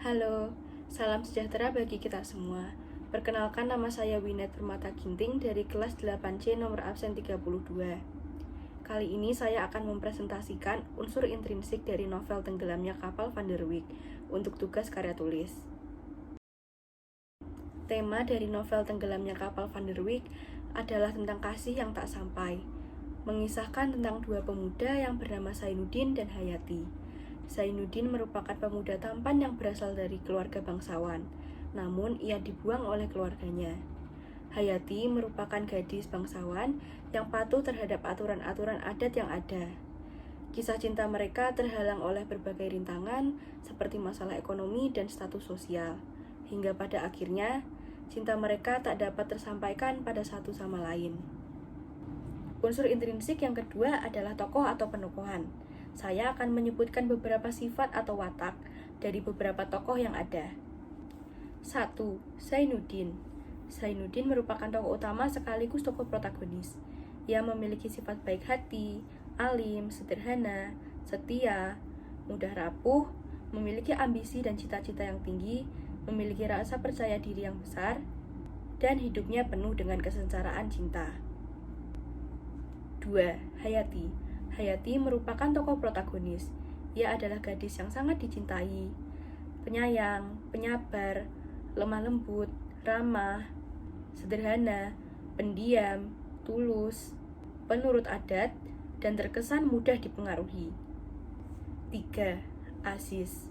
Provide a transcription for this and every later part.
Halo, salam sejahtera bagi kita semua. Perkenalkan, nama saya Winet Permata Ginting dari kelas 8C nomor absen 32. Kali ini saya akan mempresentasikan unsur intrinsik dari novel Tenggelamnya Kapal Van der Wijk untuk tugas karya tulis. Tema dari novel Tenggelamnya Kapal Van der Wijk adalah tentang kasih yang tak sampai, mengisahkan tentang dua pemuda yang bernama Zainuddin dan Hayati. Zainuddin merupakan pemuda tampan yang berasal dari keluarga bangsawan, namun ia dibuang oleh keluarganya. Hayati merupakan gadis bangsawan yang patuh terhadap aturan-aturan adat yang ada. Kisah cinta mereka terhalang oleh berbagai rintangan seperti masalah ekonomi dan status sosial, hingga pada akhirnya cinta mereka tak dapat tersampaikan pada satu sama lain. Unsur intrinsik yang kedua adalah tokoh atau penokohan. Saya akan menyebutkan beberapa sifat atau watak dari beberapa tokoh yang ada. 1. Zainuddin. Zainuddin merupakan tokoh utama sekaligus tokoh protagonis. Ia memiliki sifat baik hati, alim, sederhana, setia, mudah rapuh, memiliki ambisi dan cita-cita yang tinggi, memiliki rasa percaya diri yang besar, dan hidupnya penuh dengan kesengsaraan cinta. 2. Hayati. Hayati merupakan tokoh protagonis. Ia adalah gadis yang sangat dicintai, penyayang, penyabar, lemah lembut, ramah, sederhana, pendiam, tulus, penurut adat, dan terkesan mudah dipengaruhi. 3. Aziz.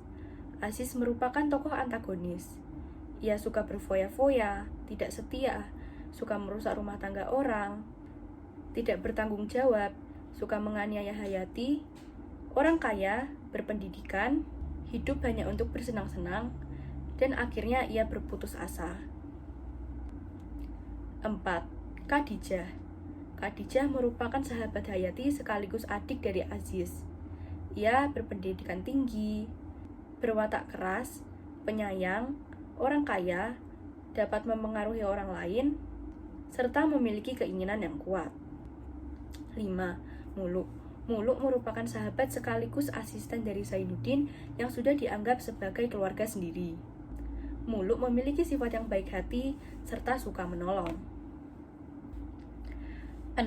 Aziz merupakan tokoh antagonis. Ia suka berfoya-foya, tidak setia, suka merusak rumah tangga orang, tidak bertanggung jawab, suka menganiaya Hayati, orang kaya, berpendidikan, hidup hanya untuk bersenang-senang, dan akhirnya ia berputus asa. 4. Khadijah. Khadijah merupakan sahabat Hayati sekaligus adik dari Aziz. Ia berpendidikan tinggi, berwatak keras, penyayang, orang kaya, dapat memengaruhi orang lain, serta memiliki keinginan yang kuat. 5. Muluk. Muluk merupakan sahabat sekaligus asisten dari Zainuddin yang sudah dianggap sebagai keluarga sendiri. Muluk memiliki sifat yang baik hati serta suka menolong. 6.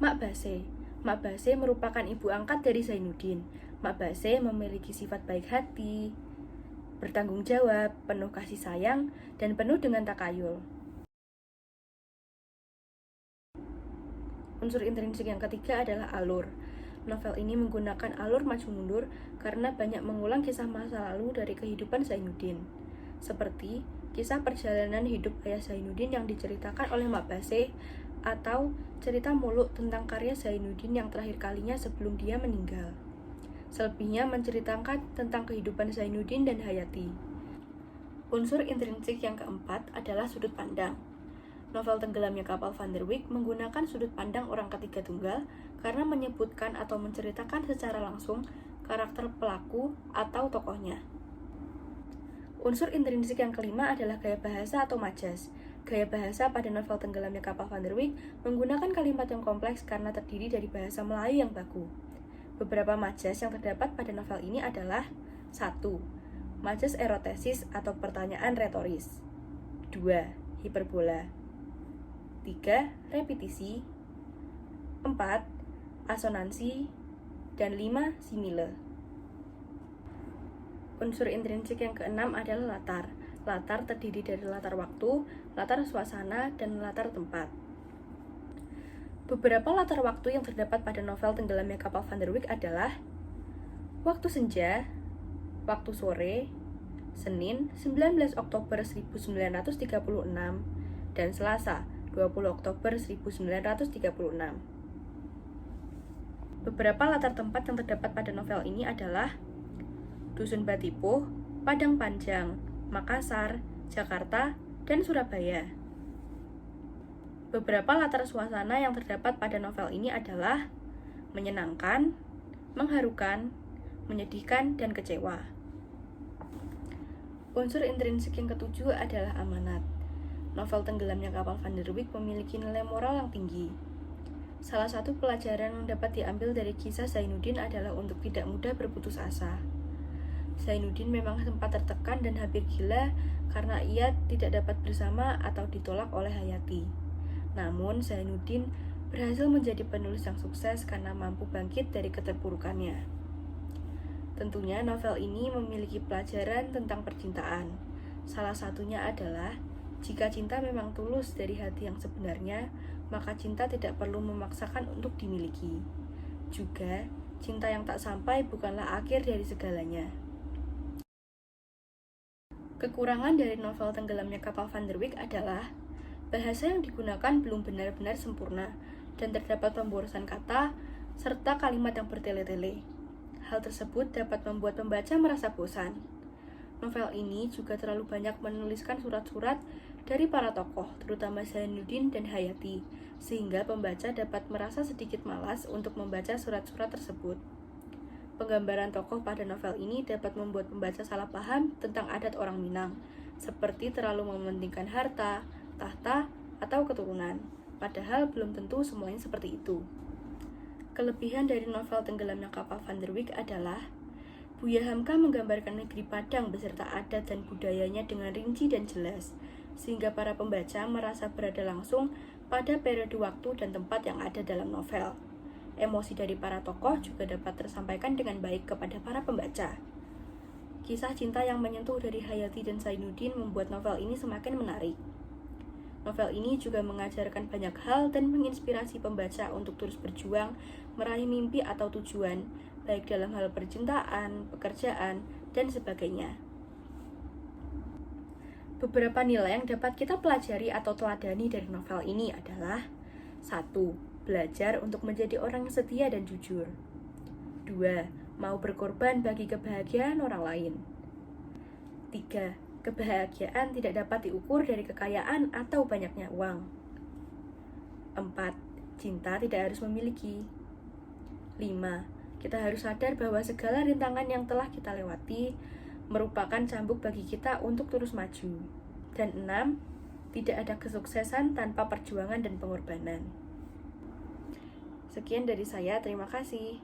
Mak Base. Mak Base merupakan ibu angkat dari Zainuddin. Mak Base memiliki sifat baik hati, bertanggung jawab, penuh kasih sayang, dan penuh dengan takayul. Unsur intrinsik yang ketiga adalah alur. Novel ini menggunakan alur maju mundur karena banyak mengulang kisah masa lalu dari kehidupan Zainuddin, seperti kisah perjalanan hidup ayah Zainuddin yang diceritakan oleh Mak Base, atau cerita Muluk tentang karya Zainuddin yang terakhir kalinya sebelum dia meninggal. Selebihnya menceritakan tentang kehidupan Zainuddin dan Hayati. Unsur intrinsik yang keempat adalah sudut pandang. Novel Tenggelamnya Kapal Van der Wijk menggunakan sudut pandang orang ketiga tunggal karena menyebutkan atau menceritakan secara langsung karakter pelaku atau tokohnya. Unsur intrinsik yang kelima adalah gaya bahasa atau majas. Gaya bahasa pada novel Tenggelamnya Kapal Van der Wijk menggunakan kalimat yang kompleks karena terdiri dari bahasa Melayu yang baku. Beberapa majas yang terdapat pada novel ini adalah 1. Majas erotesis atau pertanyaan retoris. 2. Hiperbola. 3. Repetisi. 4. Asonansi. Dan 5. Simile. Unsur intrinsik yang keenam adalah latar. Latar terdiri dari latar waktu, latar suasana, dan latar tempat. Beberapa latar waktu yang terdapat pada novel Tenggelamnya Kapal Van der Wijk adalah waktu senja, waktu sore, Senin 19 Oktober 1936, dan Selasa 20 Oktober 1936. Beberapa latar tempat yang terdapat pada novel ini adalah Dusun Batipuh, Padang Panjang, Makassar, Jakarta, dan Surabaya. Beberapa latar suasana yang terdapat pada novel ini adalah menyenangkan, mengharukan, menyedihkan, dan kecewa. Unsur intrinsik yang ketujuh adalah amanat. Novel Tenggelamnya Kapal Van der Wijk memiliki nilai moral yang tinggi. Salah satu pelajaran yang dapat diambil dari kisah Zainuddin adalah untuk tidak mudah berputus asa. Zainuddin memang sempat tertekan dan hampir gila karena ia tidak dapat bersama atau ditolak oleh Hayati. Namun, Zainuddin berhasil menjadi penulis yang sukses karena mampu bangkit dari keterpurukannya. Tentunya novel ini memiliki pelajaran tentang percintaan. Salah satunya adalah, jika cinta memang tulus dari hati yang sebenarnya, maka cinta tidak perlu memaksakan untuk dimiliki. Juga, cinta yang tak sampai bukanlah akhir dari segalanya. Kekurangan dari novel Tenggelamnya Kapal Van der Wijk adalah bahasa yang digunakan belum benar-benar sempurna dan terdapat pemborosan kata serta kalimat yang bertele-tele. Hal tersebut dapat membuat pembaca merasa bosan. Novel ini juga terlalu banyak menuliskan surat-surat dari para tokoh, terutama Zainuddin dan Hayati, sehingga pembaca dapat merasa sedikit malas untuk membaca surat-surat tersebut. Penggambaran tokoh pada novel ini dapat membuat pembaca salah paham tentang adat orang Minang, seperti terlalu mementingkan harta, tahta, atau keturunan, padahal belum tentu semuanya seperti itu. Kelebihan dari novel Tenggelamnya Kapal Van der Wijk adalah Buya Hamka menggambarkan negeri Padang beserta adat dan budayanya dengan rinci dan jelas, sehingga para pembaca merasa berada langsung pada periode waktu dan tempat yang ada dalam novel. Emosi dari para tokoh juga dapat tersampaikan dengan baik kepada para pembaca. Kisah cinta yang menyentuh dari Hayati dan Zainuddin membuat novel ini semakin menarik. Novel ini juga mengajarkan banyak hal dan menginspirasi pembaca untuk terus berjuang, meraih mimpi atau tujuan, baik dalam hal percintaan, pekerjaan, dan sebagainya. Beberapa nilai yang dapat kita pelajari atau teladani dari novel ini adalah 1. Belajar untuk menjadi orang yang setia dan jujur. 2. Mau berkorban bagi kebahagiaan orang lain. 3. Kebahagiaan tidak dapat diukur dari kekayaan atau banyaknya uang. 4. Cinta tidak harus memiliki. 5. Kita harus sadar bahwa segala rintangan yang telah kita lewati merupakan cambuk bagi kita untuk terus maju. Dan 6. Tidak ada kesuksesan tanpa perjuangan dan pengorbanan. Sekian dari saya, terima kasih.